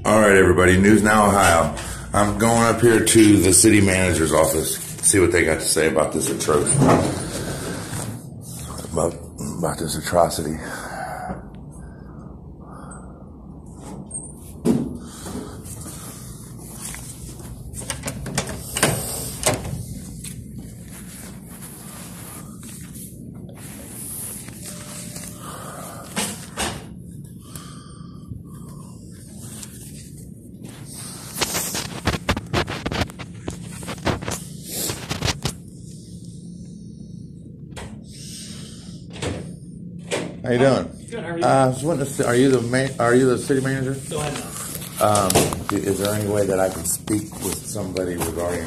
All right, everybody. News Now, Ohio. I'm going up here to the city manager's office, see what they got to say about this atrocity. About this atrocity. How you doing? Good. How are you? I just wanted to see, are you the city manager? No, I'm not. Is there any way that I can speak with somebody regarding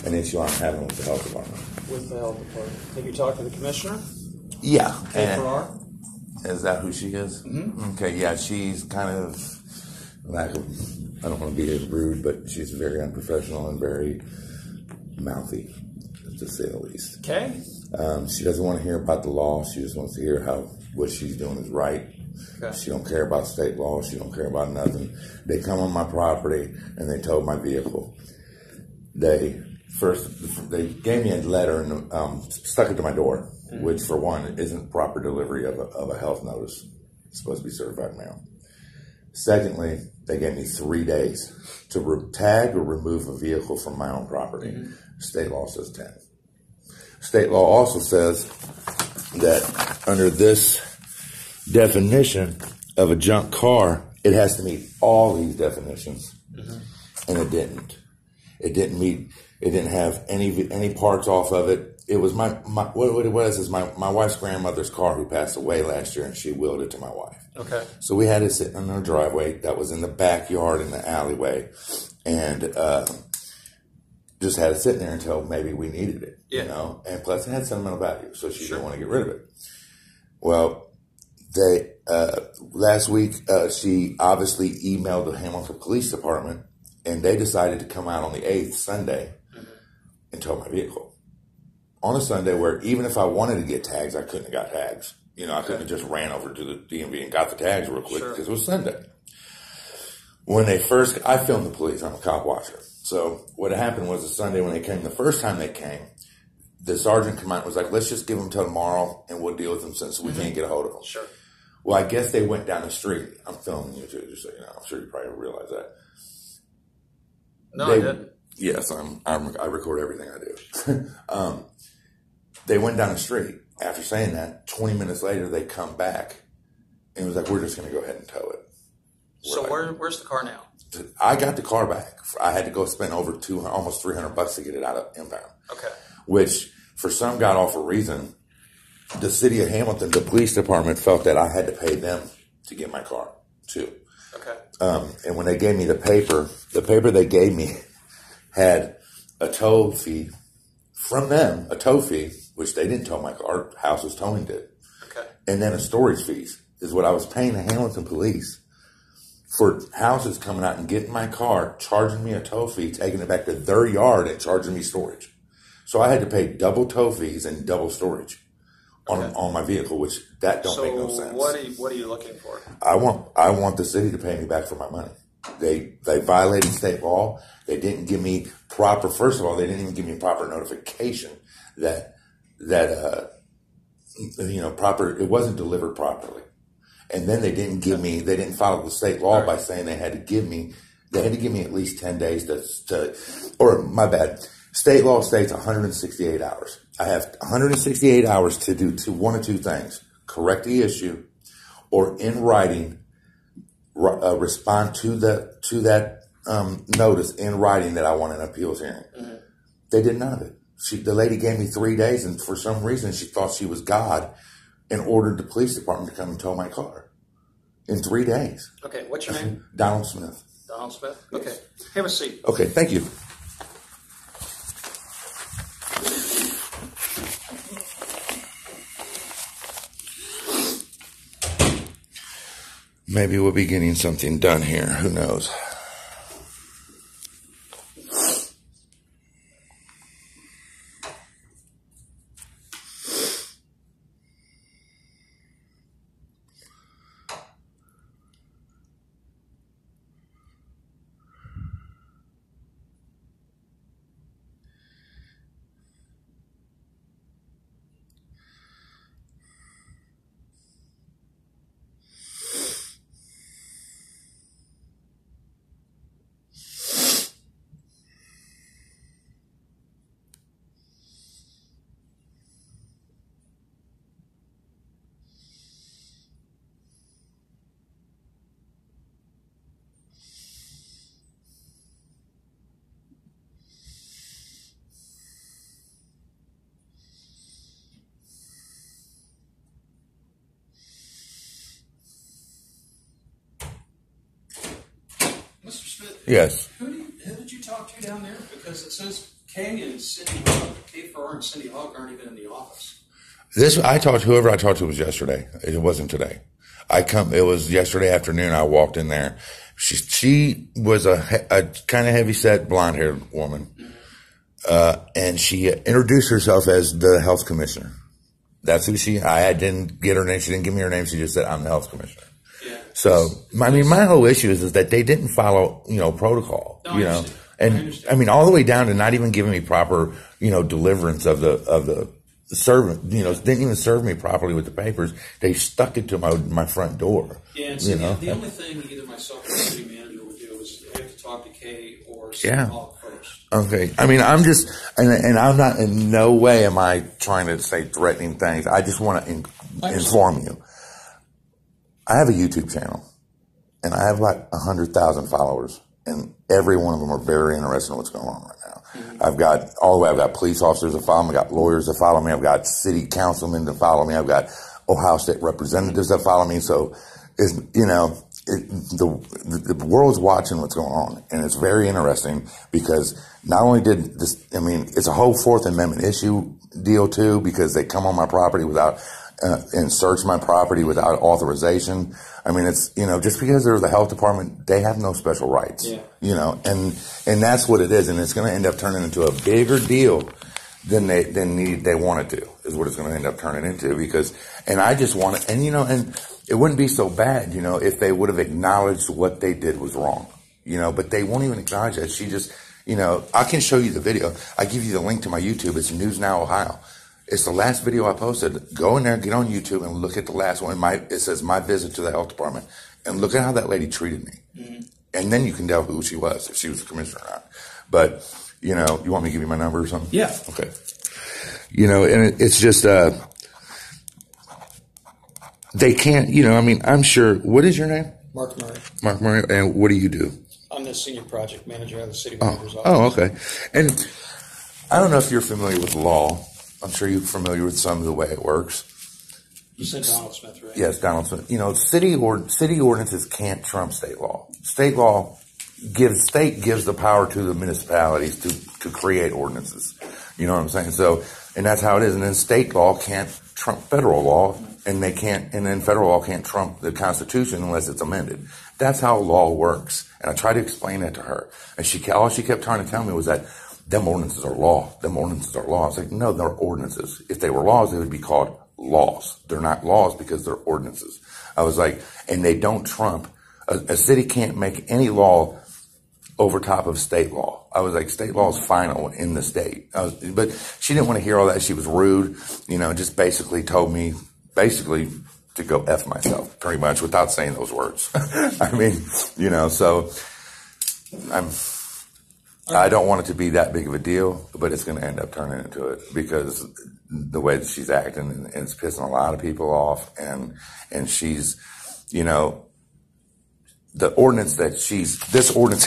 an issue I'm having with the health department? With the health department. Have you talked to the commissioner? Yeah. K4R? Is that who she is? Mm-hmm. Okay, yeah, she's kind of, I don't want to be rude, but she's very unprofessional and very mouthy, to say the least. Okay. She doesn't want to hear about the law. She just wants to hear how what she's doing is right. Okay. She don't care about state law. She don't care about nothing. They come on my property and they towed my vehicle. They gave me a letter and stuck it to my door, which for one isn't proper delivery of a health notice. It's supposed to be certified mail. Secondly, they gave me 3 days to tag or remove a vehicle from my own property. Mm-hmm. State law says 10. State law also says that under this definition of a junk car, it has to meet all these definitions, and it didn't. It didn't meet. It didn't have any parts off of it. It was what it was is my wife's grandmother's car who passed away last year, and she willed it to my wife. Okay. So we had it sitting in our driveway that was in the backyard in the alleyway, and just had it sitting there until maybe we needed it, you know, and plus it had sentimental value, so she didn't want to get rid of it. Well, last week, she obviously emailed the Hamilton Police Department, and they decided to come out on the 8th, Sunday, and tow my vehicle. On a Sunday where even if I wanted to get tags, I couldn't have got tags. You know, I couldn't have just ran over to the DMV and got the tags real quick because it was Sunday. When I filmed the police. I'm a cop watcher. So what happened was the Sunday when they came, the first time they came, the sergeant came out and was like, let's just give them till tomorrow and we'll deal with them since we can't get a hold of them. Sure. Well, I guess they went down the street. I'm filming you too, just so you know. I'm sure you probably realize that. No, I didn't. Yes, I record everything I do. They went down the street. After saying that, 20 minutes later, they come back and it was like, we're just going to go ahead and tow it. So where's the car now? I got the car back. I had to go spend over almost $300 to get it out of impound. Okay. Which, for some god-awful reason, the city of Hamilton, the police department, felt that I had to pay them to get my car, too. Okay. And when they gave me the paper they gave me had a tow fee from them, a tow fee, which they didn't tow my car, House's Towing did. Okay. And then a storage fees is what I was paying the Hamilton police for Houses coming out and getting my car, charging me a tow fee, taking it back to their yard and charging me storage. So I had to pay double tow fees and double storage on my vehicle, which that don't make no sense. What are you looking for? I want the city to pay me back for my money. They violated state law. They didn't give me first of all, they didn't even give me proper notification that it wasn't delivered properly. And then they didn't follow the state law by saying they had to give me at least 10 days or my bad. State law states 168 hours. I have 168 hours to do one of two things: correct the issue, or in writing, respond to that notice in writing that I want an appeals hearing. Mm-hmm. They did none of it. The lady gave me 3 days, and for some reason she thought she was God and ordered the police department to come and tow my car in 3 days. Okay, what's your name? Donald Smith. Donald Smith? Okay. Have a seat. Okay, thank you. Maybe we'll be getting something done here. Who knows? Yes. Who did you talk to down there? Because it says Kay and Cindy Hogg. Kay Farrar and Cindy Hogg aren't even in the office. Whoever I talked to was yesterday. It wasn't today. It was yesterday afternoon. I walked in there. She was a kind of heavy set, blonde haired woman. And she introduced herself as the health commissioner. That's who I didn't get her name. She didn't give me her name. She just said, I'm the health commissioner. Yeah. So, I mean, my whole issue is that they didn't follow, protocol, No, and I mean, all the way down to not even giving me proper, deliverance of the servant, didn't even serve me properly with the papers. They stuck it to my front door. Yeah. And so the only thing either myself or the city manager would do is I have to talk to Kay or Cindy Hogg first. Okay. I mean, I'm just, and I'm not, in no way am I trying to say threatening things. I just want to inform you. I have a YouTube channel and I have like 100,000 followers, and every one of them are very interested in what's going on right now. Mm-hmm. I've got police officers that follow me. I've got lawyers that follow me. I've got city councilmen that follow me. I've got Ohio State representatives that follow me. So the world's watching what's going on, and it's very interesting because not only did this, I mean, it's a whole Fourth Amendment issue deal too, because they come on my property without and search my property without authorization. I mean, it's, just because they're the health department, they have no special rights, and that's what it is. And it's going to end up turning into a bigger deal than they want it to, is what it's going to end up turning into, because, and I just want it, and it wouldn't be so bad, if they would have acknowledged what they did was wrong, but they won't even acknowledge that. She just, I can show you the video. I give you the link to my YouTube. It's News Now, Ohio. It's the last video I posted. Go in there, get on YouTube, and look at the last one. It says my visit to the health department, and look at how that lady treated me. Mm-hmm. And then you can tell who she was, if she was the commissioner or not. But, you want me to give you my number or something? Yeah. Okay. And it's just, they can't, I mean, I'm sure, what is your name? Mark Murray. Mark Murray. And what do you do? I'm the senior project manager of the city manager's office. Oh, okay. And I don't know if you're familiar with law. I'm sure you're familiar with some of the way it works. You said Donald Smith, right? Yes, Donald Smith. City ordinances can't trump state law. State law gives the power to the municipalities to create ordinances. You know what I'm saying? So, and that's how it is. And then state law can't trump federal law, and then federal law can't trump the Constitution unless it's amended. That's how law works. And I tried to explain that to her, and all she kept trying to tell me was that them ordinances are law. Them ordinances are law. I was like, no, they're ordinances. If they were laws, they would be called laws. They're not laws because they're ordinances. I was like, and they don't trump. A city can't make any law over top of state law. I was like, state law is final in the state. But she didn't want to hear all that. She was rude, just basically told me, to go F myself, pretty much, without saying those words. I mean, so I don't want it to be that big of a deal, but it's going to end up turning into it because the way that she's acting, and it's pissing a lot of people off. And she's, the ordinance this ordinance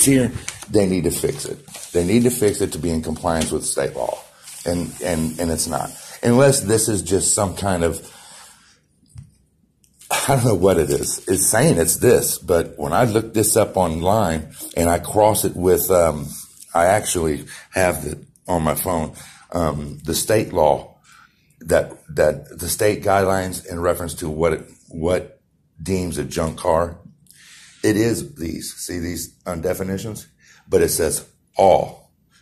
here, they need to fix it. They need to fix it to be in compliance with state law. And it's not. Unless this is just some kind of, I don't know what it is. It's saying it's this, but when I look this up online and I cross it with, I actually have it on my phone, the state law, that the state guidelines in reference to what deems a junk car. It is these definitions, but it says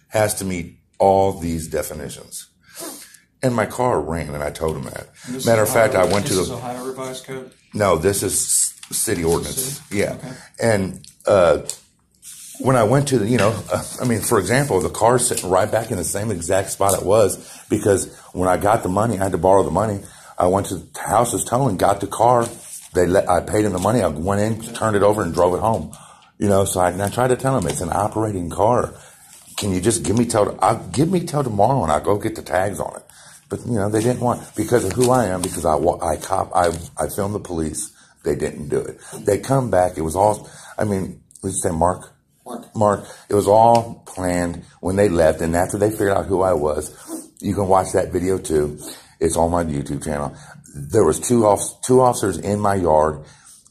has to meet all these definitions. And my car ran, and I told him that. Matter of fact, I went to the... This is Ohio Revised Code? No, this is city ordinance. City? Yeah. Okay. And when I went to for example, the car's sitting right back in the same exact spot it was, because when I got the money, I had to borrow the money. I went to the house's towing, got the car. I paid them the money. I went in, turned it over, and drove it home. So I tried to tell them it's an operating car. Can you just give me till tomorrow, and I'll go get the tags on it. But, they didn't want, because of who I am, because I filmed the police. They didn't do it. They come back. It was all, let's say Mark. It was all planned when they left. And after they figured out who I was, you can watch that video too. It's on my YouTube channel. There was two officers in my yard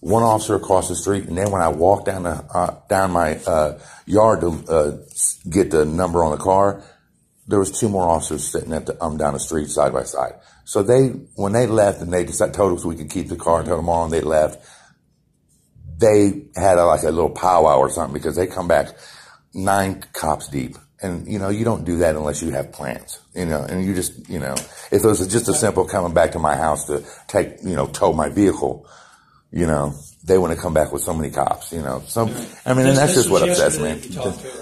one officer across the street, and then when I walked down my yard to get the number on the car, there was 2 more officers sitting at the down the street side by side. So when they left and they decided, told us we could keep the car until tomorrow, and they left, they had like a little powwow or something, because they come back 9 cops deep. And, you know, you don't do that unless you have plans, you know, and you just, you know, if it was just a simple coming back to my house to take, you know, tow my vehicle, you know, they wouldn't come back with so many cops, you know. So, I mean, and that's just what upsets me.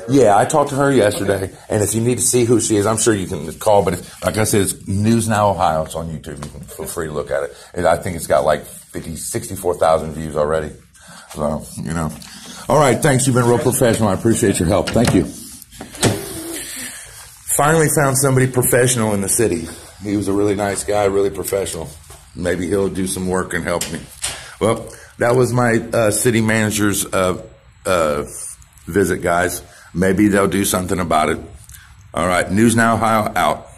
Yeah, I talked to her yesterday, okay. And if you need to see who she is, I'm sure you can call, but like I said, it's News Now Ohio. It's on YouTube. You can feel free to look at it. And I think it's got like 64,000 views already. So, you know. All right, thanks. You've been real professional. I appreciate your help. Thank you. Finally found somebody professional in the city. He was a really nice guy, really professional. Maybe he'll do some work and help me. Well, that was my city manager's visit, guys. Maybe they'll do something about it. All right, News Now Ohio out.